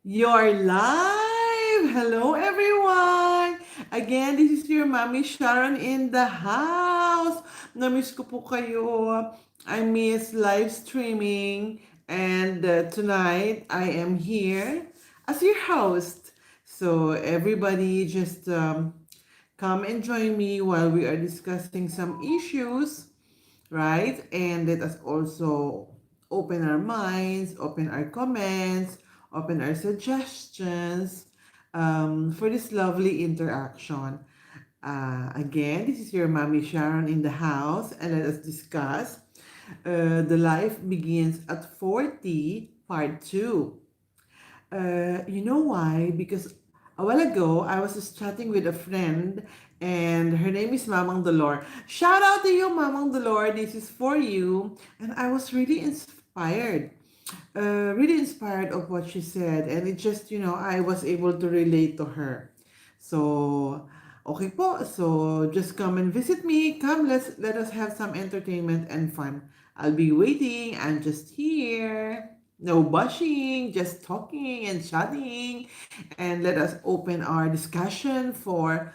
You're live! Hello, everyone! Again, this is your Mommy Sharon in the house. Namiss ko po kayo. I miss live streaming. And tonight, I am here as your host. So, everybody just come and join me while we are discussing some issues, right? And let us also open our minds, open our comments, open our suggestions for this lovely interaction. Again, this is your Mommy Sharon in the house, and let us discuss The Life Begins at 40, Part 2. You know why? Because a while ago, I was just chatting with a friend, and her name is Mamang Dolor. Shout out to you, Mamang Dolor. This is for you. And I was really inspired of what she said. And it just, I was able to relate to her. So, okay po. So, just come and visit me. Come, let us have some entertainment and fun. I'll be waiting. I'm just here. No blushing, just talking and chatting. And let us open our discussion for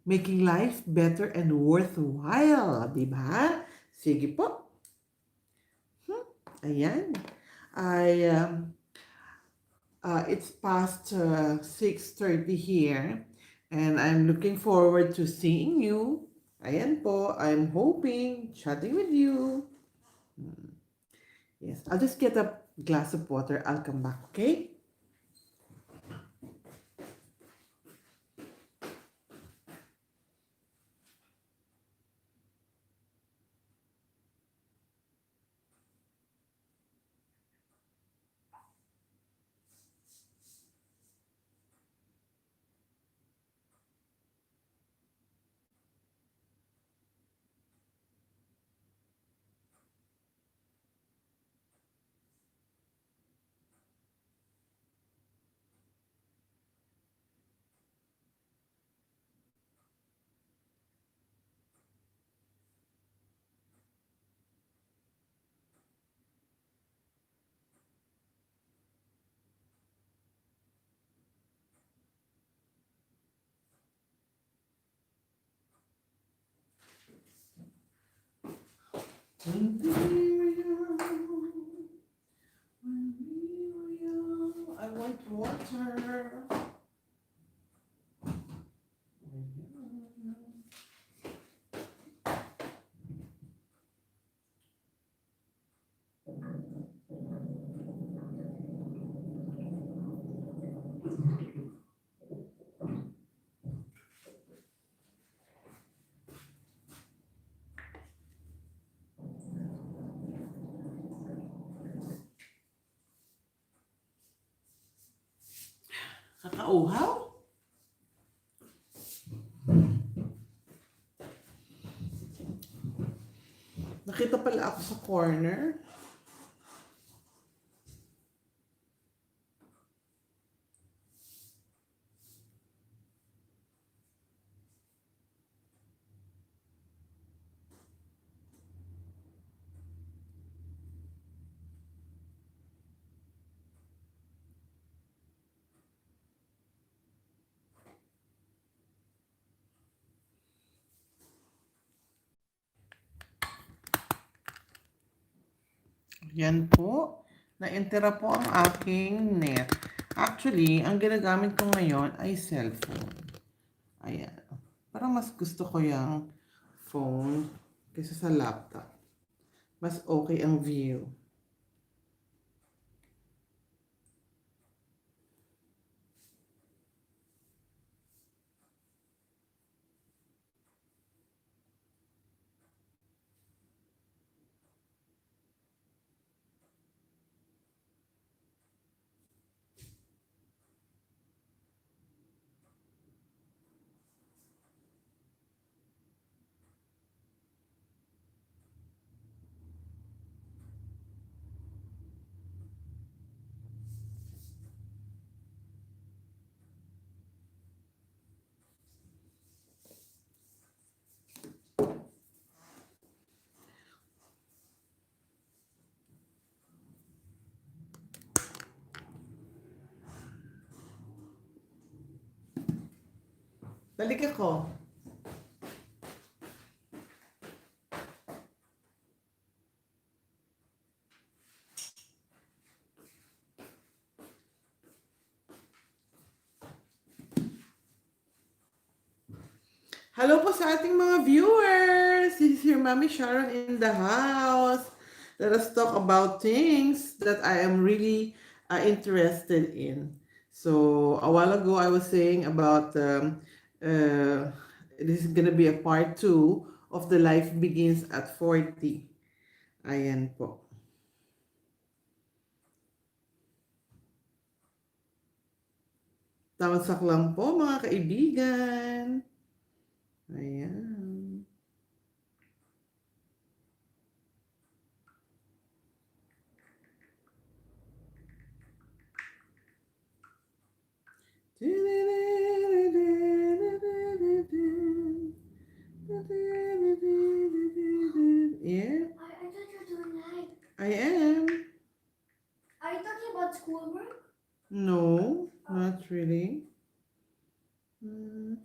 making life better and worthwhile. Diba? Sige po. Ayan. I it's past 6:30 here, and I'm looking forward to seeing you. Ayan po, I'm hoping chatting with you. Yes, I'll just get a glass of water. I'll come back, okay? When we were young, when we were young, I want water. Kakauhaw? Nakita pala ako sa corner. Yan po. Na-entera po ang aking net. Actually, ang ginagamit ko ngayon ay cellphone. Ayan. Parang mas gusto ko yung phone kaysa sa laptop. Mas okay ang view. Balik ako. Hello po sa ating mga viewers. This is your Mommy Sharon in the house. Let us talk about things that I am really interested in. So a while ago, I was saying about this is gonna be a part two of the life begins at 40. Ayan po. Tamagsak lang po mga kaibigan. Ayan. Yeah, I thought you were doing that. I am. Are you talking about schoolwork? No, not really. Mm.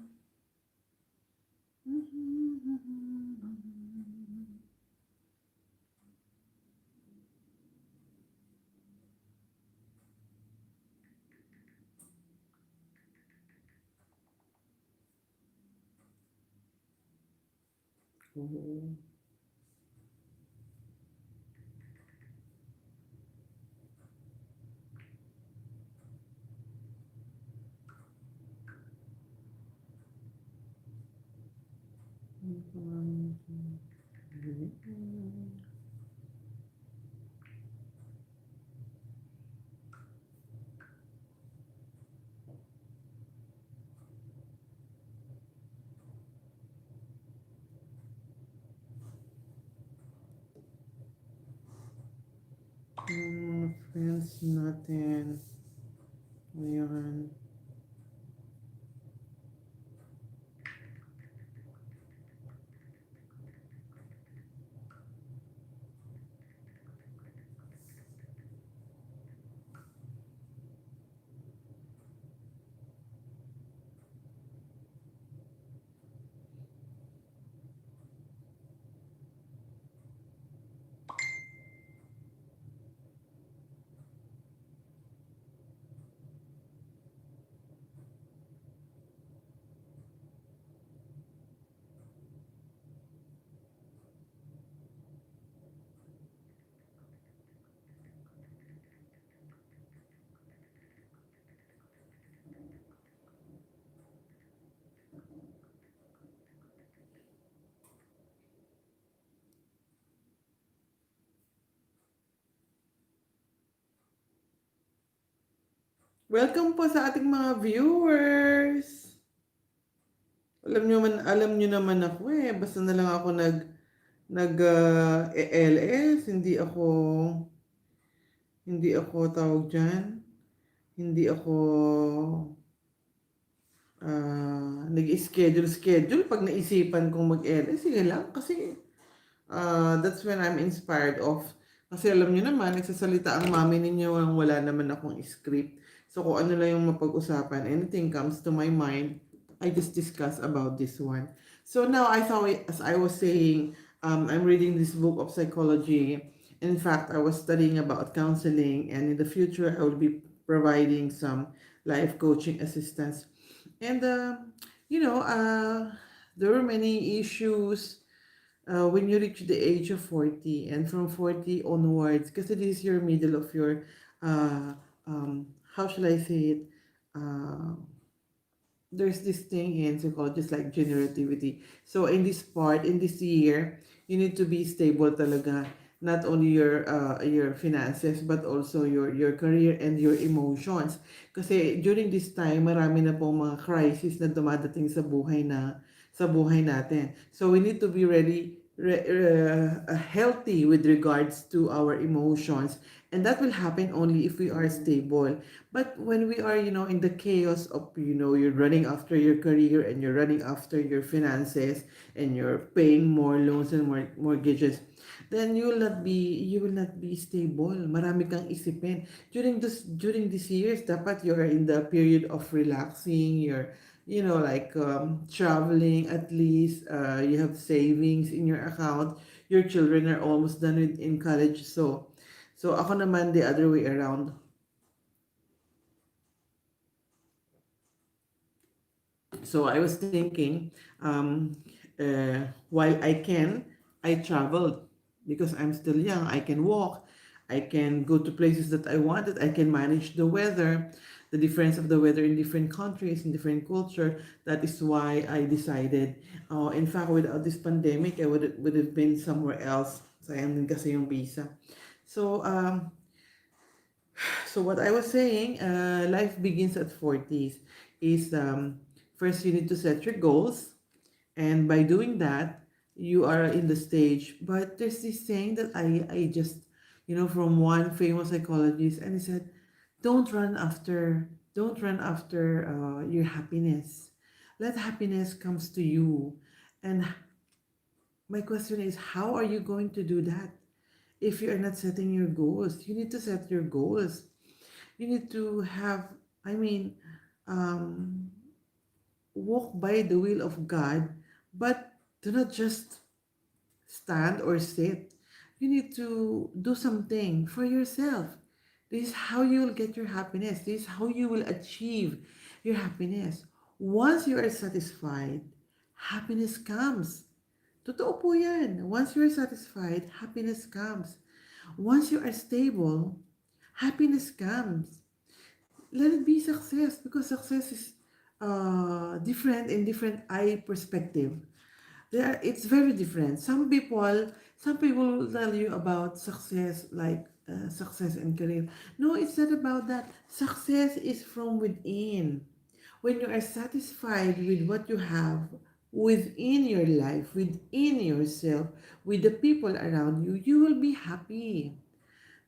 Oh. Friends natin. Ayan. Welcome po sa ating mga viewers. Alam niyo naman ako eh. Basta na lang ako LS, hindi ako tawag diyan. Hindi ako nag-schedule pag naisipan kong mag-LS. Sige lang kasi that's when I'm inspired of. Kasi alam niyo naman, nagsasalita ang mami ninyo nang wala naman akong script. So kung ano lang yung mapag-usapan, anything comes to my mind, I just discuss about this one. So now I thought, as I was saying, I'm reading this book of psychology. In fact, I was studying about counseling, and in the future, I will be providing some life coaching assistance. And there were many issues when you reach the age of 40 and from 40 onwards, because this is your middle of your, uh, how shall I say it? Uh, there's this thing in psychology, it's like generativity. So in this part, in this year, you need to be stable talaga. Not only your finances, but also your career and your emotions. Kasi during this time, marami na pong mga crisis na dumadating sa buhay natin. So we need to be really healthy with regards to our emotions, and that will happen only if we are stable. But when we are, in the chaos of, you're running after your career and you're running after your finances and you're paying more loans and more mortgages, then you will not be stable. Marami kang isipin. During these years, dapat you're in the period of relaxing, like traveling, at least you have savings in your account. Your children are almost done with in college. So ako naman the other way around. So I was thinking, while I traveled because I'm still young. I can walk. I can go to places that I wanted. I can manage the weather, the difference of the weather in different countries, in different culture. That is why I decided. In fact, without this pandemic, I would have been somewhere else. Sayang din kasi yung visa. So, so what I was saying, life begins at 40s. Is first you need to set your goals, and by doing that, you are in the stage. But there's this saying that I just, from one famous psychologist, and he said, don't run after your happiness. Let happiness comes to you. And my question is, how are you going to do that if you are not setting your goals? You need to set your goals. You need to have, I mean, um, walk by the will of God, but do not just stand or sit. You need to do something for yourself. This is how you will get your happiness. This is how you will achieve your happiness. Once you are satisfied, happiness comes. Totoo po yan. Once you are satisfied, happiness comes. Once you are stable, happiness comes. Let it be success, because success is different in different eye perspective. It's very different. Some people will tell you about success, like success in career. No, it's not about that. Success is from within. When you are satisfied with what you have within your life, within yourself, with the people around you, you will be happy.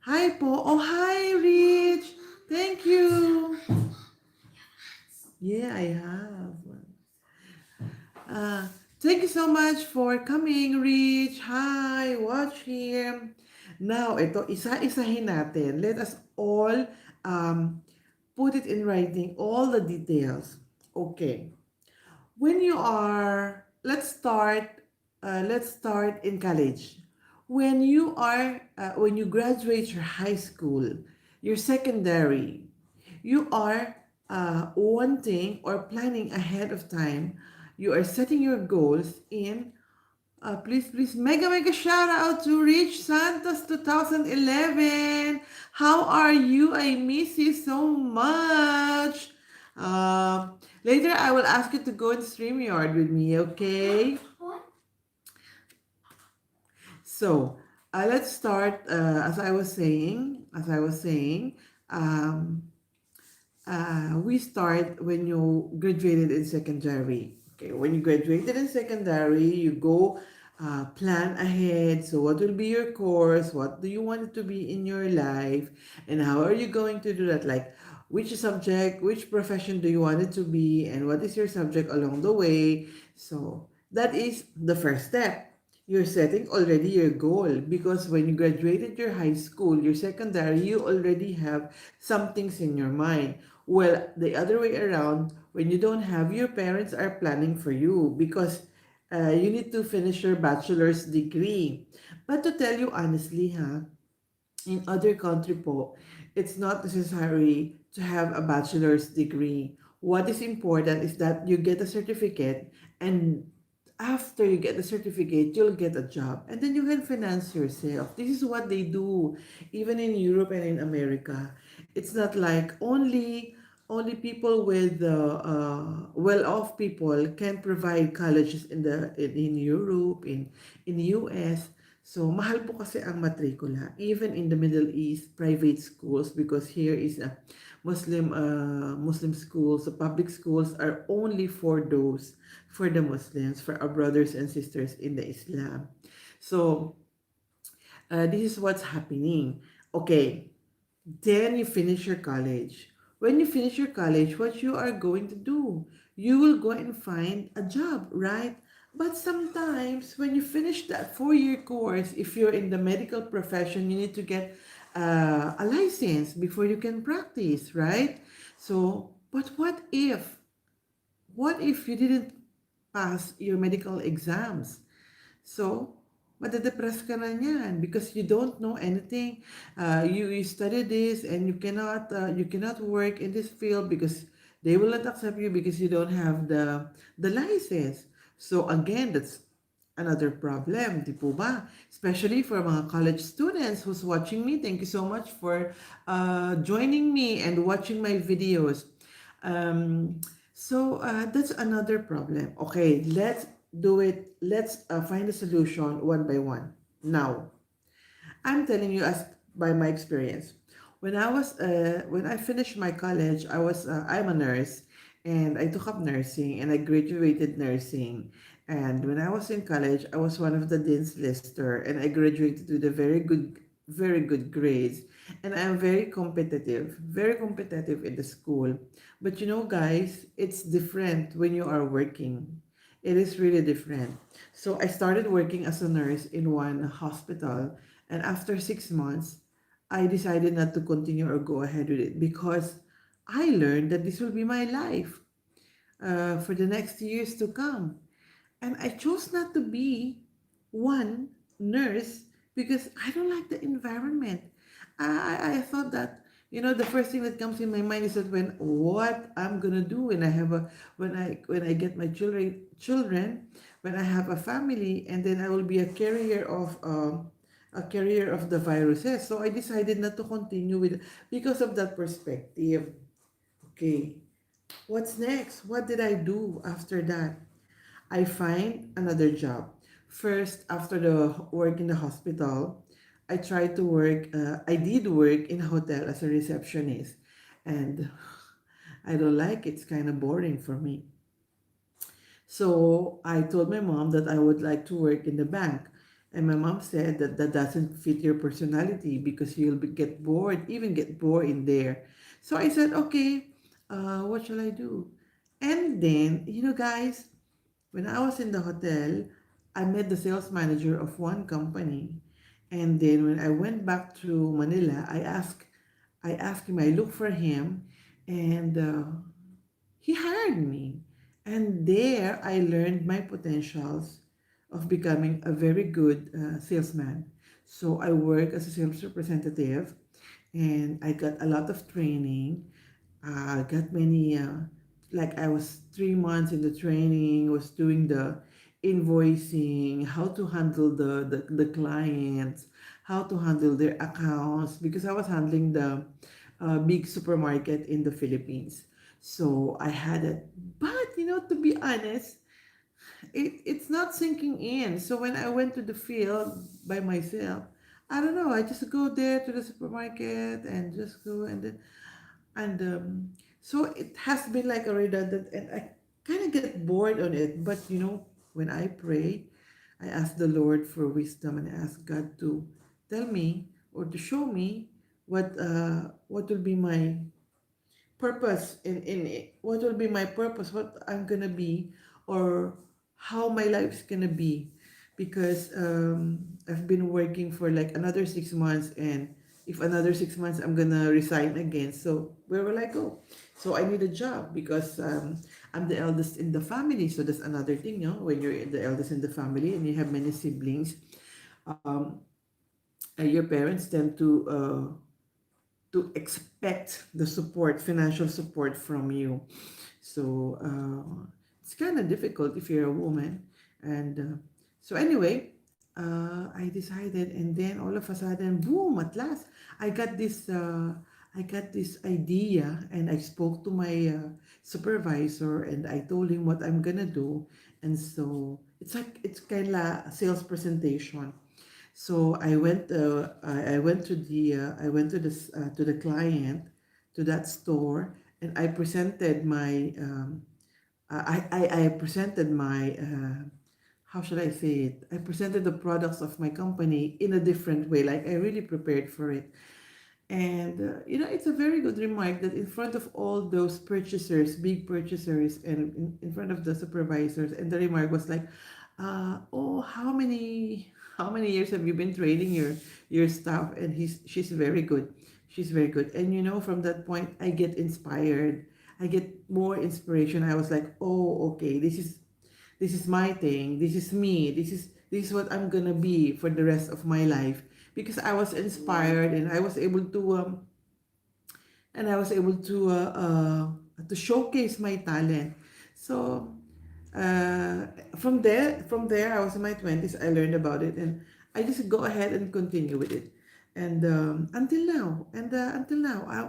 Hi po. Oh, hi, Rich. Thank you. Yeah, I have. Uh, Thank you so much for coming, Rich. Hi, watch here. Now, ito, isa-isahin natin. Let us all um, put it in writing, all the details. Okay. When you are, let's start in college. When you graduate your high school, your secondary, you are wanting or planning ahead of time. You are setting your goals in. Please, mega, mega shout out to Rich Santos 2011. How are you? I miss you so much. Later, I will ask you to go in StreamYard with me, okay? What? So, let's start. As I was saying, um, we start when you graduated in secondary. Okay, when you graduated in secondary, you go plan ahead. So, what will be your course? What do you want it to be in your life? And how are you going to do that? Like, which subject, which profession do you want it to be? And what is your subject along the way? So, that is the first step. You're setting already your goal, because when you graduated your high school, your secondary, you already have some things in your mind. Well, the other way around, when you don't have, your parents are planning for you, because you need to finish your bachelor's degree. But to tell you honestly, in other country po, it's not necessary to have a bachelor's degree. What is important is that you get a certificate, and after you get the certificate, you'll get a job, and then you can finance yourself. This is what they do even in Europe and in America. It's not like only people with well-off people can provide colleges in Europe, in the US. So, mahal po kasi ang matrikula, even in the Middle East, private schools, because here is a Muslim schools. The public schools are only for the Muslims, for our brothers and sisters in the Islam. So, this is what's happening. Okay, then you finish your college. When you finish your college, what you are going to do? You will go and find a job, right? But sometimes when you finish that 4-year course, if you're in the medical profession, you need to get a license before you can practice, right? So, but What if you didn't pass your medical exams? So, madedepress ka na niyan because you don't know anything. You study this and you cannot work in this field because they will not accept you because you don't have the license. So again, that's another problem, di po ba? Especially for mga college students who's watching me. Thank you so much for joining me and watching my videos. Um, that's another problem. Okay, let's do it. Let's find a solution one by one. Now, I'm telling you as by my experience. When I finished my college, I'm a nurse and I took up nursing and I graduated nursing. And when I was in college, I was one of the dean's lister and I graduated with a very good grades. And I'm very competitive in the school. But you know, guys, it's different when you are working. It is really different. So I started working as a nurse in one hospital, and after 6 months, I decided not to continue or go ahead with it because I learned that this will be my life for the next years to come. And I chose not to be one nurse because I don't like the environment. I thought that, the first thing that comes in my mind is that when what I'm gonna do when I have a when I get my children, when I have a family, and then I will be a carrier of the viruses. So I decided not to continue with because of that perspective. Okay, what's next? What did I do after that? I find another job. First, after the work in the hospital, I tried to work. I did work in a hotel as a receptionist, and I don't like it. It's kind of boring for me. So I told my mom that I would like to work in the bank. And my mom said that that doesn't fit your personality because get bored, even get bored in there. So I said, okay, what shall I do? And then, guys, when I was in the hotel, I met the sales manager of one company. And then when I went back to Manila, I asked him, I looked for him, and he hired me. And there I learned my potentials of becoming a very good salesman. So I work as a sales representative and I got a lot of training. Got many, like I was 3 months in the training, was doing the invoicing, how to handle the clients, how to handle their accounts, because I was handling the big supermarket in the Philippines. So I had it. But, to be honest, it's not sinking in. So when I went to the field by myself, I don't know, I just go there to the supermarket and just go and so it has been like a redundant and I kind of get bored on it. But when I pray, I ask the Lord for wisdom and I ask God to tell me or to show me what will be my purpose in it, what will be my purpose, what I'm gonna be, or how my life's gonna be, because I've been working for like another 6 months, and if another 6 months I'm gonna resign again, so where will I go? So I need a job because I'm the eldest in the family, so that's another thing, when you're the eldest in the family and you have many siblings, um, your parents tend to expect the support, financial support from you. So it's kind of difficult if you're a woman. And so anyway, I decided, and then all of a sudden, boom! At last, I got this. I got this idea, and I spoke to my supervisor, and I told him what I'm gonna do. And so it's kind of sales presentation. So I went to the client, to that store, and I presented my I presented my how should I say it? I presented the products of my company in a different way. Like I really prepared for it. And it's a very good remark that in front of all those purchasers, big purchasers, and in front of the supervisors, and the remark was like, "Oh, how many years have you been training your staff?" And she's very good. She's very good. And from that point, I get inspired. I get more inspiration. I was like, oh, okay, this is my thing. This is me. This is what I'm gonna be for the rest of my life, because I was inspired and I was able to showcase my talent. So from there, I was in my 20s. I learned about it, and I just go ahead and continue with it. And until now,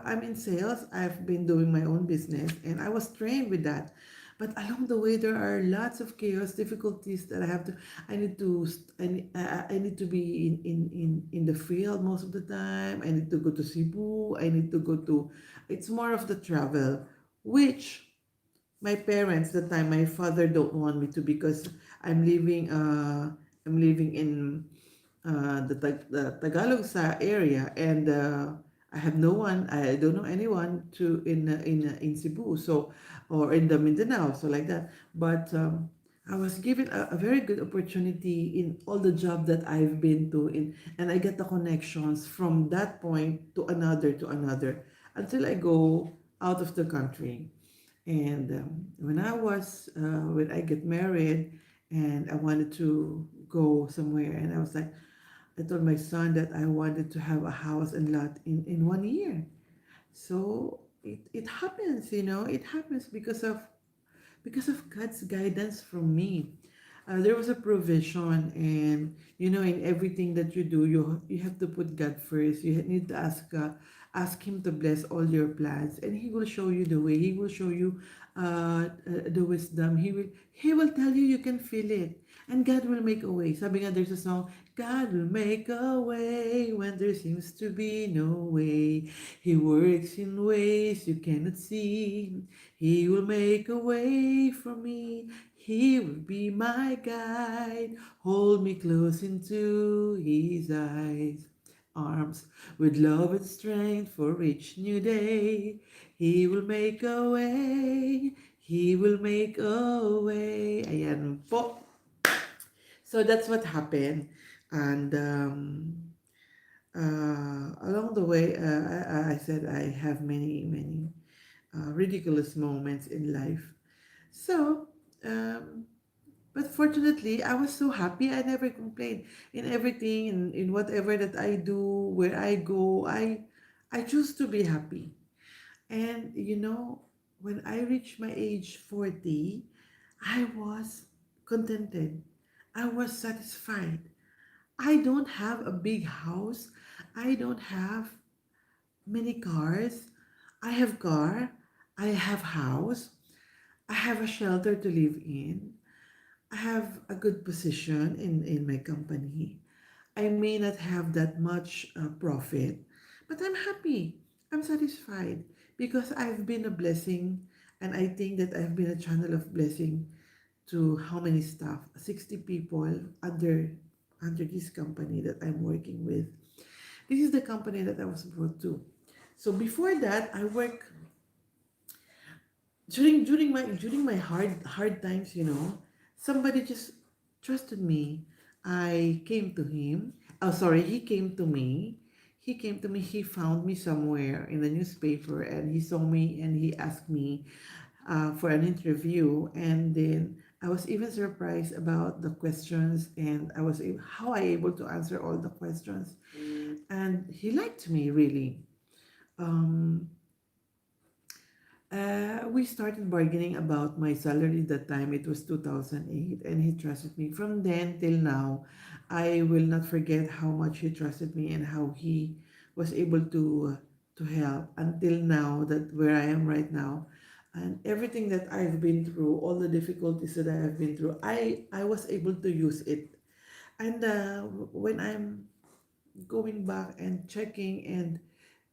I'm in sales. I've been doing my own business, and I was trained with that. But along the way, there are lots of chaos, difficulties that I have to. I need to. I need to be in the field most of the time. I need to go to Cebu. I need to go to. It's more of the travel, which my parents the time my father don't want me to, because I'm living in the Tagalog sa area, and I have no one. I don't know anyone to in Cebu, so, or in the Mindanao, so like that. But I was given a very good opportunity in all the job that I've been to in, and I get the connections from that point to another until I go out of the country. And when I get married, and I wanted to go somewhere, and I told my son that I wanted to have a house and lot in 1 year. So it happens, it happens because of God's guidance from me. There was a provision, and in everything that you do, you have to put God first. You need to ask Him to bless all your plans, and He will show you the way. He will show you the wisdom. He will tell you, you can feel it, and God will make a way. Sabi nga, there's a song, God will make a way when there seems to be no way. He works in ways you cannot see. He will make a way for me. He will be my guide. Hold me close into His eyes. Arms with love and strength for each new day. He will make a way. He will make a way. Ayan po. So that's what happened. And along the way, I said I have many, many ridiculous moments in life. So, um, but fortunately, I was so happy. I never complained in everything, in whatever that I do, where I go. I choose to be happy. And when I reached my age 40, I was contented. I was satisfied. I don't have a big house. I don't have many cars. I have car. I have house. I have a shelter to live in. I have a good position in my company. I may not have that much profit, but I'm happy. I'm satisfied because I've been a blessing, and I think that I've been a channel of blessing to how many staff? 60 people under this company that I'm working with. This is the company that I was brought to. So before that, I work during my hard times, somebody just trusted me. I came to him. Oh, sorry, he came to me. He found me somewhere in the newspaper, and he saw me, and he asked me for an interview. And then I was even surprised about the questions, and how I able to answer all the questions. And he liked me really. Um, we started bargaining about my salary that time. It was 2008, and he trusted me. From then till now, I will not forget how much he trusted me and how he was able to help until now, that where I am right now. And everything that I've been through, all the difficulties that I have been through, I was able to use it. And when I'm going back and checking and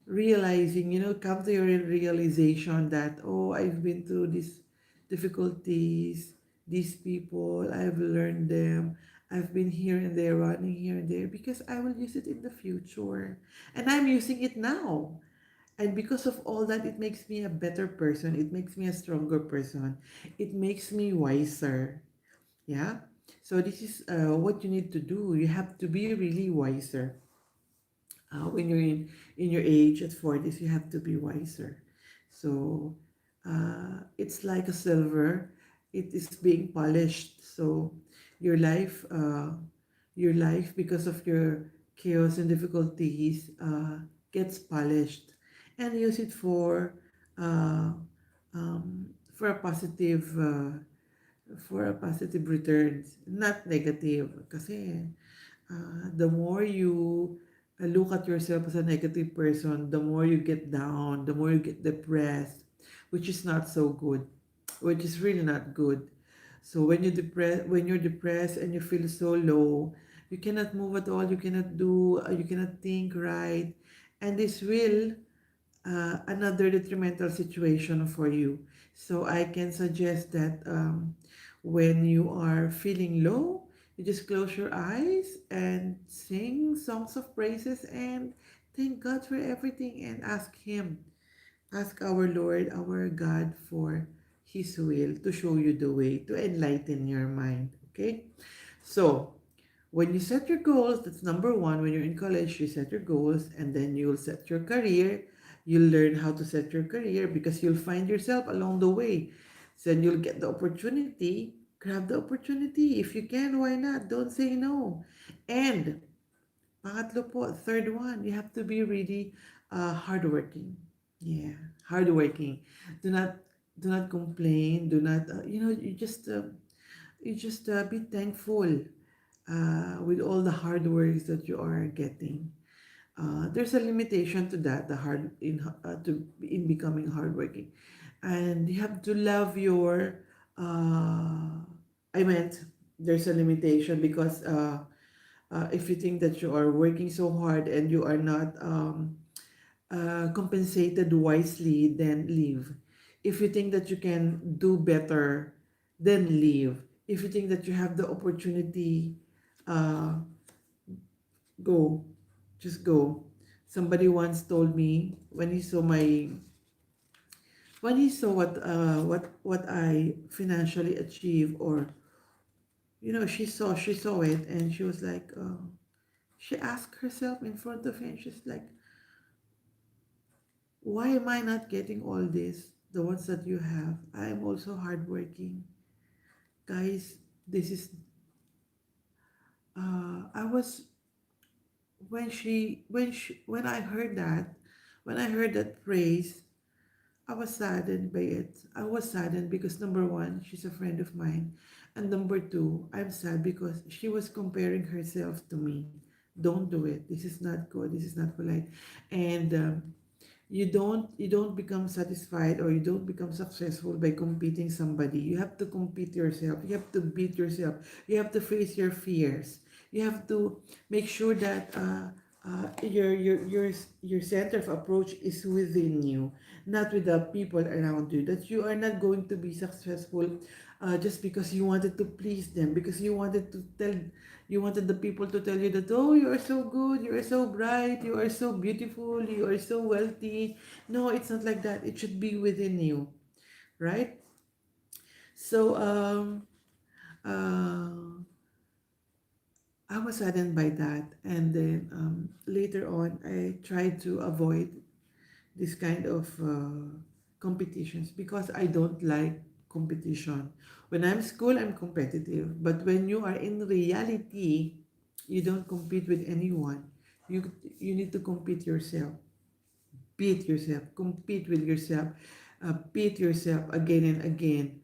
realizing, come to your realization that, oh, I've been through these difficulties, these people, I've learned them. I've been here and there, running here and there, because I will use it in the future. And I'm using it now. And because of all that, it makes me a better person. It makes me a stronger person. It makes me wiser. Yeah. So this is what you need to do. You have to be really wiser. When you're in your age at 40s, you have to be wiser. So it's like a silver. It is being polished. So your life, your life, because of your chaos and difficulties, gets polished, and use it uh, for a positive, returns, not negative. Kasi the more you look at yourself as a negative person, the more you get down, the more you get depressed, which is not so good, which is really not good. So when you're depressed and you feel so low, you cannot move at all, you cannot do, you cannot think right, and this will another detrimental situation for you. So I can suggest that when you are feeling low, you just close your eyes and sing songs of praises and thank God for everything and ask Him, ask our Lord, our God for His will to show you the way, to enlighten your mind. Okay? So, when you set your goals, that's number one. When you're in college, you set your goals and then you'll set your career. You'll learn how to set your career because you'll find yourself along the way. So then you'll get the opportunity. Grab the opportunity. If you can, why not? Don't say no. And pangatlo po, third one, you have to be really hardworking. Yeah, hardworking. Do not do not complain. Do not you just be thankful with all the hard works that you are getting. There's a limitation to that, the hard in becoming hardworking, and you have to love your. I meant there's a limitation because if you think that you are working so hard and you are not compensated wisely, then leave. If you think that you can do better, then leave. If you think that you have the opportunity, uh, go. Just go. Somebody once told me when he saw what I financially achieve, or she saw it, and she was like she asked herself in front of him, she's like, why am I not getting all this, the ones that you have? I am also hardworking, guys. This is I was when I heard that, praise, I was saddened by it. I was saddened because number one, she's a friend of mine. And number two, I'm sad because she was comparing herself to me. Don't do it. This is not good. This is not polite. And you don't become satisfied or you don't become successful by competing somebody. You have to compete yourself. You have to beat yourself. You have to face your fears. You have to make sure that your center of approach is within you, not with the people around you. That you are not going to be successful just because you wanted to please them, because you wanted the people to tell you that, oh, you are so good, you are so bright, you are so beautiful, you are so wealthy. No, it's not like that. It should be within you, right? So uh, I was saddened by that, and then later on, I tried to avoid this kind of competitions because I don't like competition. When I'm school, I'm competitive, but when you are in reality, you don't compete with anyone. You need to compete yourself, beat yourself, compete with yourself, beat yourself again and again.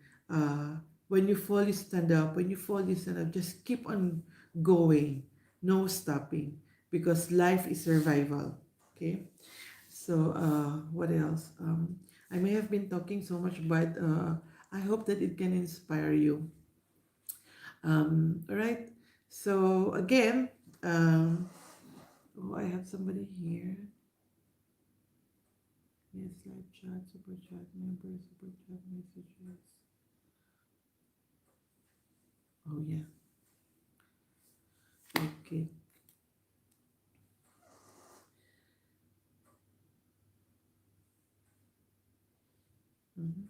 When you fall, you stand up. When you fall, you stand up. Just keep on going, no stopping, because life is survival. Okay. So, what else? I may have been talking so much, but I hope that it can inspire you. All right. So, again, oh, I have somebody here. Yes, live chat, super chat, member, super chat messages. Oh, yeah. Okay. Mm-hmm.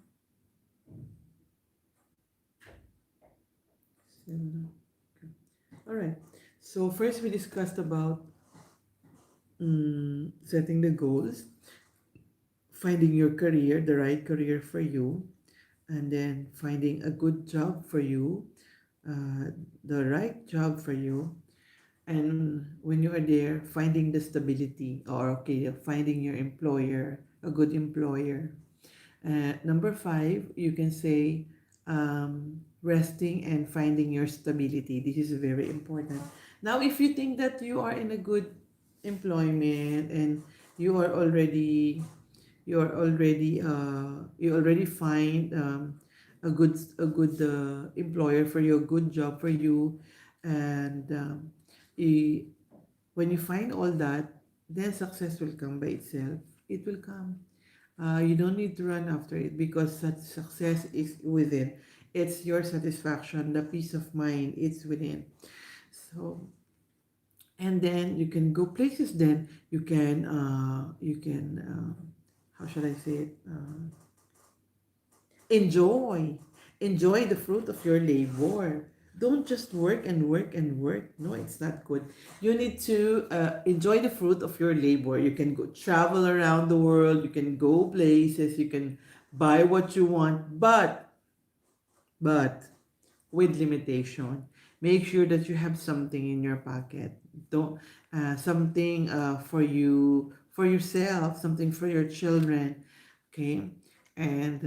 Okay. All right. So, first we discussed about setting the goals. finding your career, the right career for you, and then finding a good job for you, uh, the right job for you. And when you are there, finding the stability, or okay, finding your employer, a good employer. Number five, you can say resting and finding your stability. This is very important. Now, if you think that you are in a good employment and you are already you already find a good employer for you, a good job for you, and you, when you find all that, then success will come by itself. It will come. You don't need to run after it because that success is within. It's your satisfaction, the peace of mind. It's within. So, and then you can go places. Then you can how should I say it? Enjoy. Enjoy the fruit of your labor. Don't just work and work and work. No, it's not good. You need to enjoy the fruit of your labor. You can go travel around the world. You can go places. You can buy what you want. But with limitation. Make sure that you have something in your pocket. Don't something for you, for yourself, something for your children. Okay, and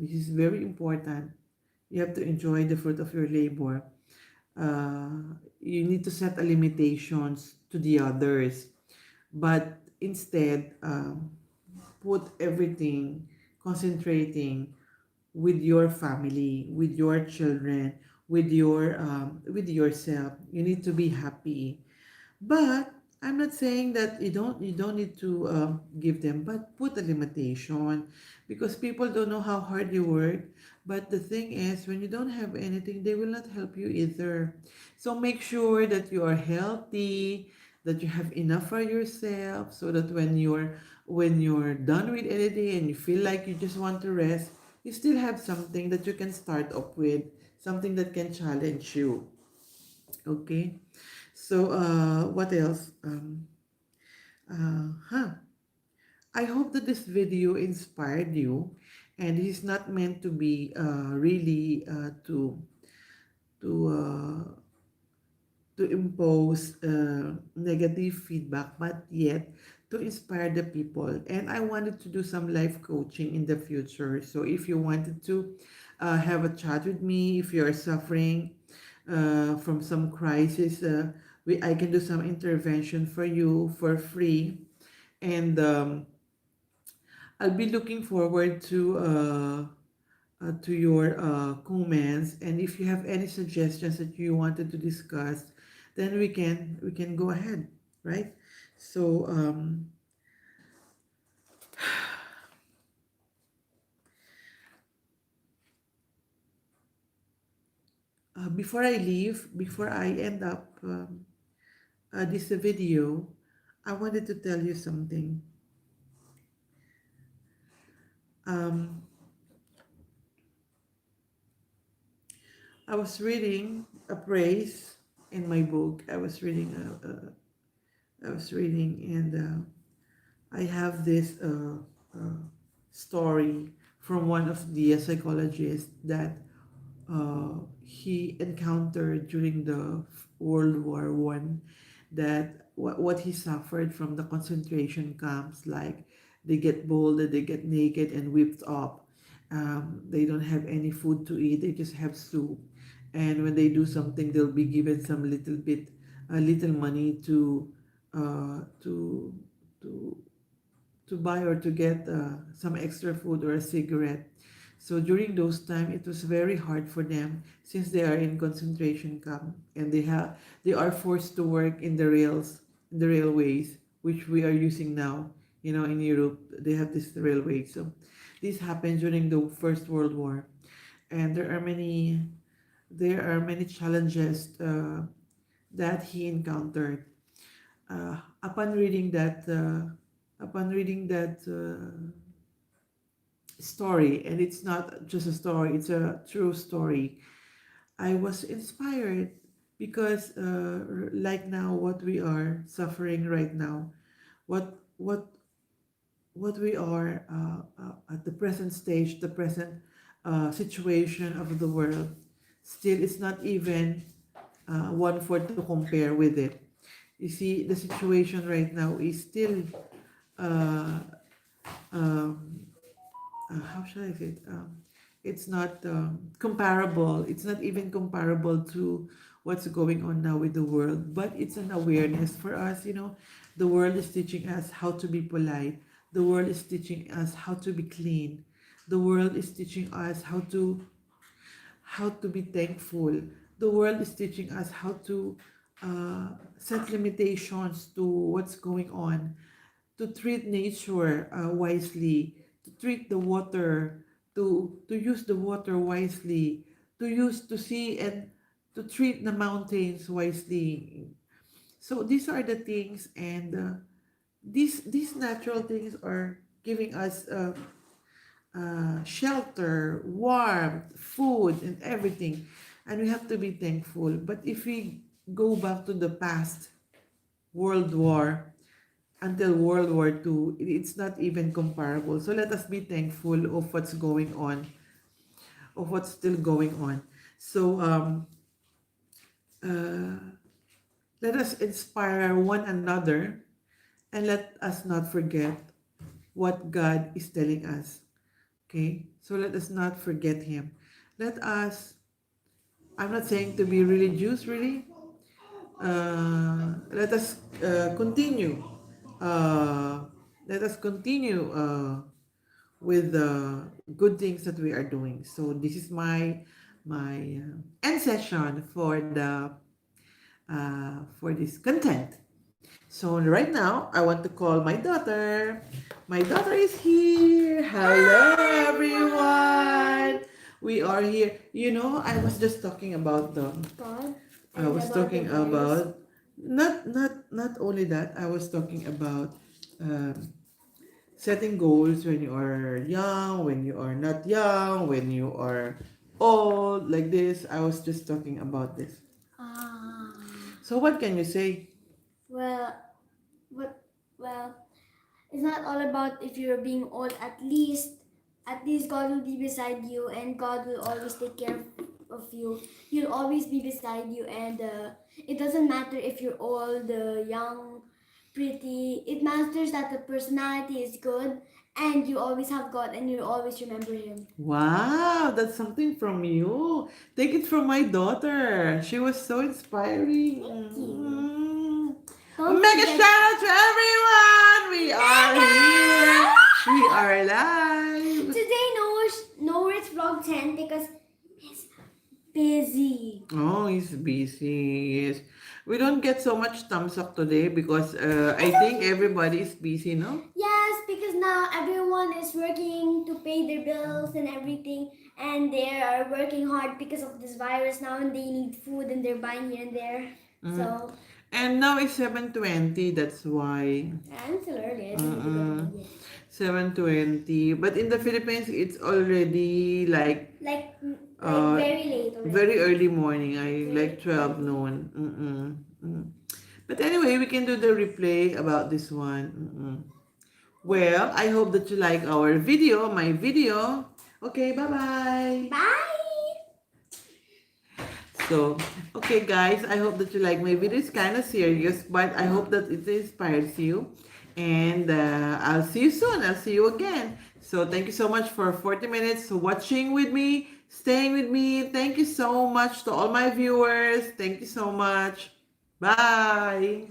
this is very important. You have to enjoy the fruit of your labor. You need to set a limitations to the others, but instead put everything concentrating with your family, with your children, with yourself. You need to be happy. But I'm not saying that you don't need to give them, but put a limitation because people don't know how hard you work. But the thing is, when you don't have anything, they will not help you either. So make sure that you are healthy, that you have enough for yourself, so that when you're done with anything and you feel like you just want to rest, you still have something that you can start up with, something that can challenge you. Okay. So, what else? Huh. I hope that this video inspired you, and it is not meant to be really to to impose negative feedback, but yet to inspire the people. And I wanted to do some life coaching in the future. So if you wanted to have a chat with me, if you are suffering from some crisis, I can do some intervention for you for free. And I'll be looking forward to your comments, and if you have any suggestions that you wanted to discuss, then we can go ahead, right? So before I leave, before I end up this video, I wanted to tell you something. um, I was reading a praise in my book. I was reading and I have this uh, story from one of the psychologists that he encountered during the World War I, that what he suffered from the concentration camps, like they get bolded, they get naked and whipped up. They don't have any food to eat, they just have soup. And when they do something, they'll be given some little bit, a little money to to to buy or to get some extra food or a cigarette. So during those time, it was very hard for them since they are in concentration camp and they are forced to work in the railways, which we are using now. In Europe, they have this railway. So this happened during the First World War, and there are many challenges that he encountered. Upon reading that story, and it's not just a story, it's a true story, I was inspired because like now what we are suffering right now, what what we are at the present stage, the present situation of the world. Still, it's not even one fourth to compare with it. You see, the situation right now is still uh, um, how shall I say it? It's not comparable. It's not even comparable to what's going on now with the world. But it's an awareness for us. The world is teaching us how to be polite. The world is teaching us how to be clean. The world is teaching us how to be thankful. The world is teaching us how to set limitations to what's going on, to treat nature wisely, to treat the water, to use the water wisely, to see and to treat the mountains wisely. So these are the things, and these natural things are giving us shelter, warmth, food, and everything. And we have to be thankful. But if we go back to the past, World War, until World War II, it's not even comparable. So let us be thankful of what's going on, of what's still going on. So uh, let us inspire one another, and let us not forget what God is telling us. Okay? So let us not forget Him. Let us, I'm not saying to be religious, really. Let us continue. Uh, let us continue with the good things that we are doing. So this is my end session for this content. So right now, I want to call my daughter. My daughter is here. Hello, everyone. We are here. I was just talking about the. God I and was about the talking virus. about not only that. I was talking about um, setting goals when you are young, when you are not young, when you are old, like this. I was just talking about this. Ah. So what can you say? Well, but well, it's not all about if you're being old. At least God will be beside you, and God will always take care of you. He'll always be beside you, and it doesn't matter if you're old, young, pretty. It matters that the personality is good, and you always have God, and you always remember Him. Wow, that's something from you. Take it from my daughter. She was so inspiring. Thank you. Mm. Don't Mega forget. shout out to everyone. We are here. Mega! We are live. Today, no words vlog 10 because it's busy. Oh, he's busy. Yes. We don't get so much thumbs up today because I It's think okay. everybody is busy, no? Yes, because now everyone is working to pay their bills and everything, and they are working hard because of this virus now, and they need food, and they're buying here and there. Mm. So, And now it's 7:20. That's why. and it's still early. I don't need to get Mm-mm. up yet. 7:20. But in the Philippines, it's already Like uh very late very already. early morning. I Very like 12 early. noon. Mm-mm. Mm. But anyway, we can do the replay about this one. Mm-mm. Well, I hope that you like our video, my video. Okay, bye-bye. Bye. So, okay guys, I hope that you like my video. It's kind of serious, but I hope that it inspires you. And I'll see you soon. I'll see you again. So thank you so much for 40 minutes watching with me, staying with me. Thank you so much to all my viewers. Thank you so much. Bye.